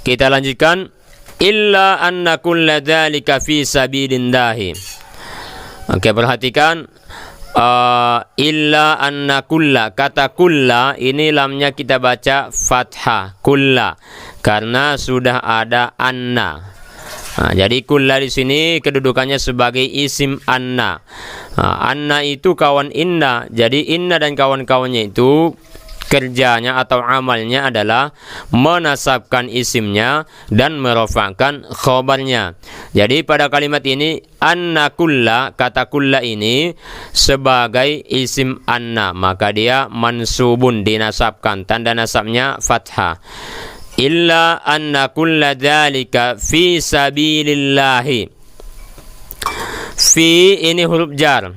Kita lanjutkan. Illa anna kulla dzalika fi sabilillahi. Oke, perhatikan. Illa anna kulla, kata kulla ini lamnya kita baca fathah, kulla, karena sudah ada anna. Jadi kulla di sini kedudukannya sebagai isim anna. Anna itu kawan inna. Jadi inna dan kawan-kawannya itu kerjanya atau amalnya adalah menasabkan isimnya dan merofakkan khobarnya. Jadi pada kalimat ini anna kulla, kata kulla ini sebagai isim anna, maka dia mansubun, dinasabkan, tanda nasabnya fathah. Illa anna kulla dzalika fi sabilillahi. Fi ini huruf jar,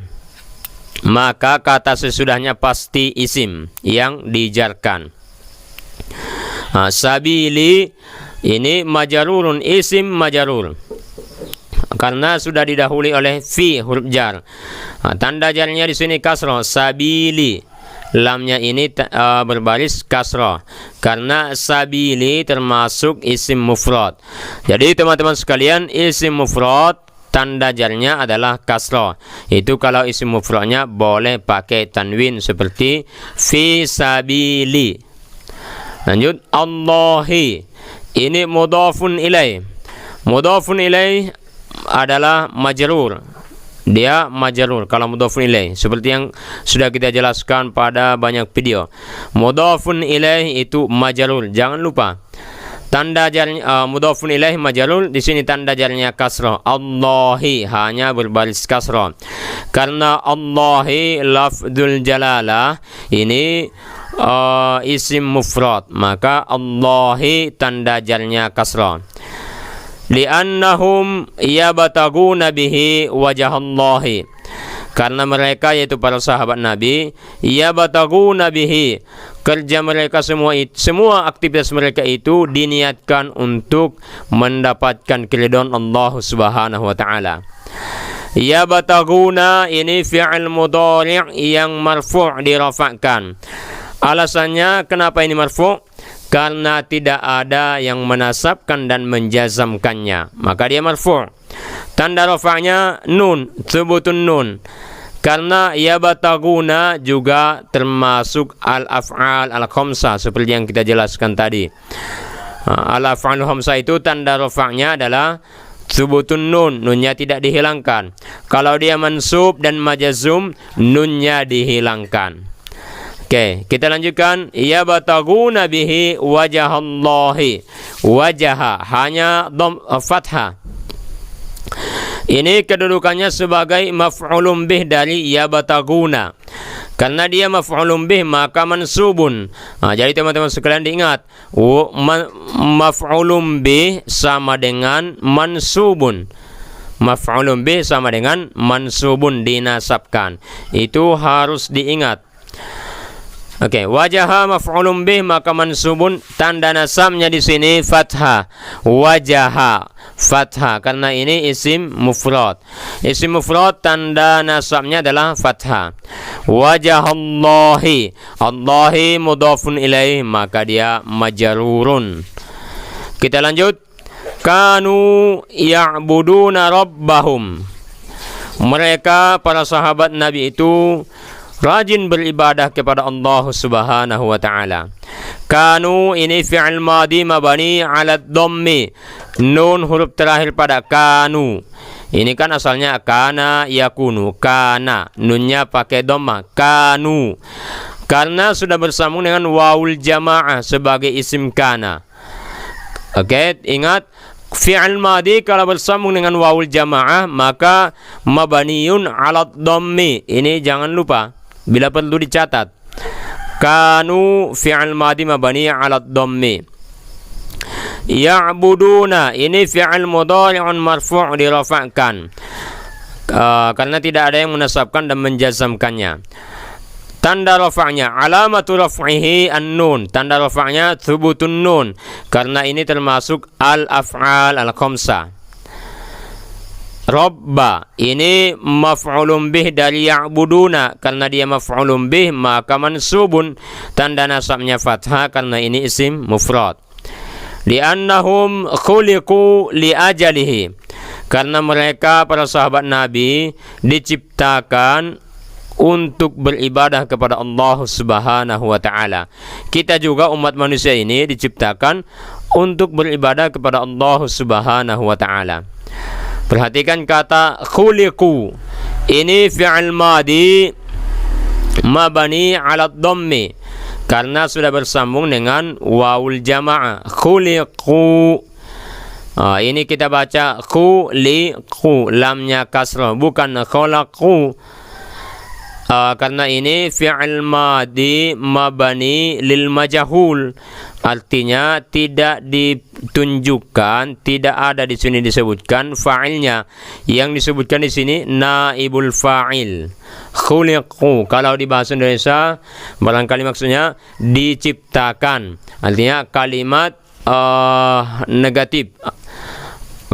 maka kata sesudahnya pasti isim yang dijarkan. Sabili ini majarurun, isim majarur, karena sudah didahului oleh fi huruf jar. Tanda jarnya di sini kasroh, sabili. Lamnya ini berbaris kasroh, karena sabili termasuk isim mufrad. Jadi teman-teman sekalian, isim mufrad tanda jarnya adalah kasroh. Itu kalau isim mufradnya boleh pakai tanwin seperti fi sabili. Lanjut, Allahi ini mudhafun ilaih. Mudhafun ilaih adalah majrur. Dia majrur kalau mudhafun ilaih, seperti yang sudah kita jelaskan pada banyak video. Mudhafun ilaih itu majrur, jangan lupa. Tanda jarnya mudhafun ilaih majrur, di sini tanda jarnya kasrah. Allahi hanya berbaris kasrah. Karena Allahi lafdzul jalalah ini isim mufrad, maka Allahi tanda jarnya kasrah. Li'annahum yabtaguna bihi wajhallahi, karena mereka yaitu para sahabat Nabi, yabtaguna bihi, kerja mereka semua aktivitas mereka itu diniatkan untuk mendapatkan keridhaan Allah Subhanahu wa taala. Yabtaguna ini fi'il mudhari' yang marfu' dirafa'kan. Alasannya kenapa ini marfu'? Karena tidak ada yang menasabkan dan menjazamkannya, maka dia marfu'. Tanda rafa'nya nun, tsubutun nun. Karena yabtaguna juga termasuk al-af'al al-khamsah seperti yang kita jelaskan tadi. Al-af'al al-khamsah itu tanda rafa'nya adalah tsubutun nun, nunnya tidak dihilangkan. Kalau dia mansub dan majazum, nunnya dihilangkan. Oke, kita lanjutkan. Yabtaguna bihi wajhallahi. Wajaha hanya fathah. Ini kedudukannya sebagai maf'ulun bih dari yabtaguna. Karena dia maf'ulun bih maka mansubun. Jadi teman-teman sekalian diingat, maf'ulun bih sama dengan mansubun. Maf'ulun bih sama dengan mansubun, dinasabkan. Itu harus diingat. Oke, wajaha maf'ulun bih maka mansubun, tanda nasabnya di sini fathah. Wajaha fathah karena ini isim mufrad. Isim mufrad tanda nasabnya adalah fathah. Wajahallahi, Allahi mudhafun ilaih maka dia majrurun. Kita lanjut. Kanu ya'buduna rabbahum. Mereka para sahabat Nabi itu rajin beribadah kepada Allah Subhanahu wa taala. Kanu ini fi'il madhi mabani 'ala dhammi. Nun huruf terakhir pada kanu. Ini kan asalnya kana yakunu, kana. Nunnya pakai dhammah, kanu. Karena sudah bersambung dengan wawul jamaah sebagai isim kana. Oke, ingat fi'il madhi kalau bersambung dengan wawul jamaah maka mabaniun 'ala dhammi. Ini jangan lupa. Bila perlu dicatat, kanu fi'il madhi mabani 'ala dhammi. Ya'buduna ini fi'il mudhari'un marfu' dirafa'kan, karena tidak ada yang menasabkan dan menjazamkannya. Tanda rafa'nya alamatu raf'ihi an-nun, tanda rafa'nya thubutun nun, karena ini termasuk al-af'al al-khamsah. Rabba ini maf'ulun bih dari ya'buduna, karena dia maf'ulun bih maka mansubun, tanda nasabnya fathah karena ini isim mufrad. Li'annahum khuliqu li'ajalihi, karena mereka para sahabat Nabi diciptakan untuk beribadah kepada Allah Subhanahu wa taala. Kita juga umat manusia ini diciptakan untuk beribadah kepada Allah Subhanahu wa taala. Perhatikan kata khuliqu. Ini fi'il madi mabani 'ala dhammi, karena sudah bersambung dengan wawul jamaah. Khuliqu. Ini kita baca khuliqu, lamnya kasrah, bukan khalaqu. Karena ini fi'il madi mabani lil majhul, artinya tidak ditunjukkan, tidak ada di sini disebutkan fa'ilnya. Yang disebutkan di sini naibul fa'il. Khuliqu, kalau di bahasa Indonesia barangkali maksudnya diciptakan, artinya kalimat negatif,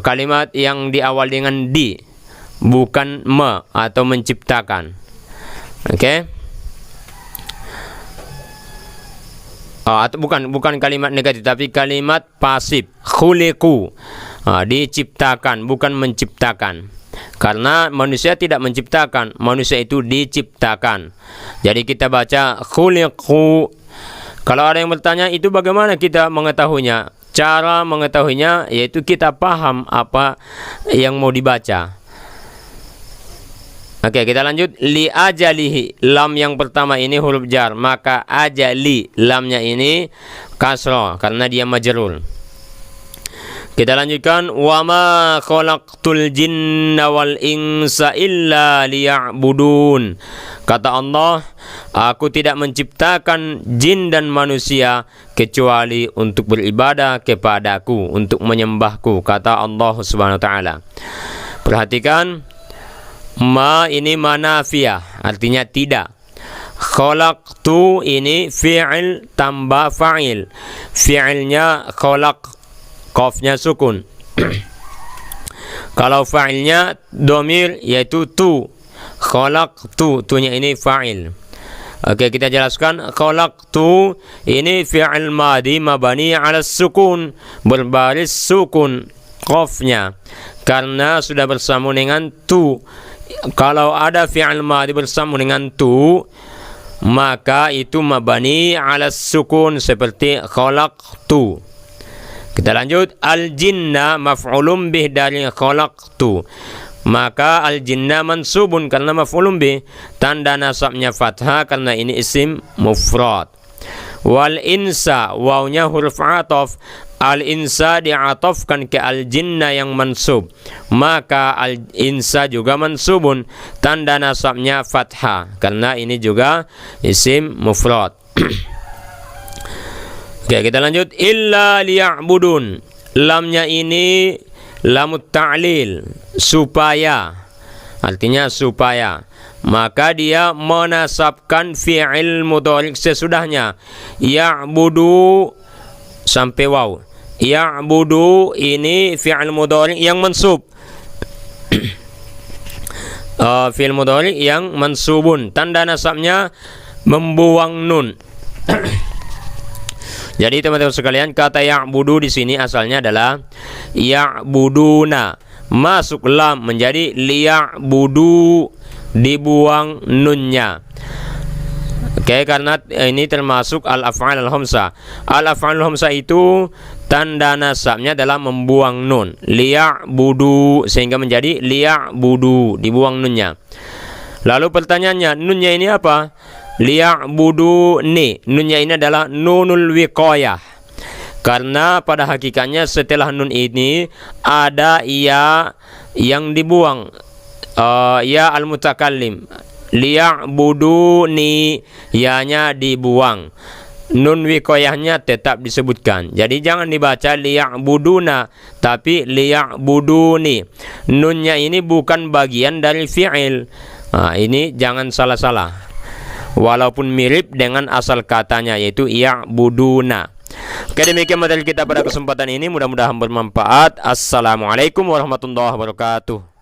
kalimat yang diawali dengan di, bukan me atau menciptakan. Oke. Atau bukan kalimat negatif, tapi kalimat pasif. Khuliqu, diciptakan, bukan menciptakan. Karena manusia tidak menciptakan, manusia itu diciptakan. Jadi kita baca khuliqu. Kalau ada yang bertanya, itu bagaimana kita mengetahuinya? Cara mengetahuinya yaitu kita paham apa yang mau dibaca. Oke, kita lanjut. Li ajalihi, lam yang pertama ini huruf jar, maka ajali, lamnya ini kasrah karena dia majrur. Kita lanjutkan. Wa ma khalaqtul jinna wal insa illa liya'budun. Kata Allah, aku tidak menciptakan jin dan manusia kecuali untuk beribadah kepadaku, untuk menyembahku, kata Allah Subhanahu wa taala. Perhatikan, ma ini manafiyah, artinya tidak. Khalaqtu ini fi'il tambah fa'il. Fi'ilnya khalaq, qafnya sukun. Kalau fa'ilnya domir yaitu tu. Khalaqtu, tunya ini fa'il. Oke, kita jelaskan. Khalaqtu ini fi'il madi mabani 'ala sukun, berbaris sukun qafnya karena sudah bersambung dengan tu. Kalau ada fi'il madhi bersambung dengan tu, maka itu mabani 'ala sukun seperti khalaqtu. Kita lanjut. Al-jinna maf'ulun bih dari khalaqtu, maka al-jinna mansubun karena maf'ulun bih, tanda nasabnya fathah karena ini isim mufrad. Wal insa, wawnya huruf ataf, al-insa di'atafkan ke al-jinna yang mansub, maka al-insa juga mansubun, tanda nasabnya fathah karena ini juga isim mufrad. Oke, kita lanjut. Illa liya'budun, lamnya ini lamut ta'lil, supaya, artinya supaya, maka dia menasabkan fi'il mudhari' sesudahnya. Ya'budu sampai waw. Ya'budu ini fi'il mudhari' yang mansub. Fi'il mudhari' yang mansubun, tanda nasabnya membuang nun. Jadi teman-teman sekalian, kata ya'budu di sini asalnya adalah ya'buduna, masuk lam menjadi liya'budu, dibuang nunnya. Oke, karena ini termasuk al-af'al al-khamsah. Al-af'al al-khamsah itu tanda nasabnya adalah membuang nun, liya'budu, sehingga menjadi liya'budu, dibuang nunnya. Lalu pertanyaannya, nunnya ini apa? Liya'budu ni, nunnya ini adalah nunul wiqayah, karena pada hakikatnya setelah nun ini ada ya yang dibuang, ya al-mutakallim. Liya'buduni, ya-nya dibuang, nun wiqayahnya tetap disebutkan. Jadi jangan dibaca liya'buduna, tapi liya'buduni. Nunnya ini bukan bagian dari fi'il. Ini jangan salah-salah, walaupun mirip dengan asal katanya yaitu ya'buduna. Oke, demikian materi kita pada kesempatan ini, mudah-mudahan bermanfaat. Assalamualaikum warahmatullahi wabarakatuh.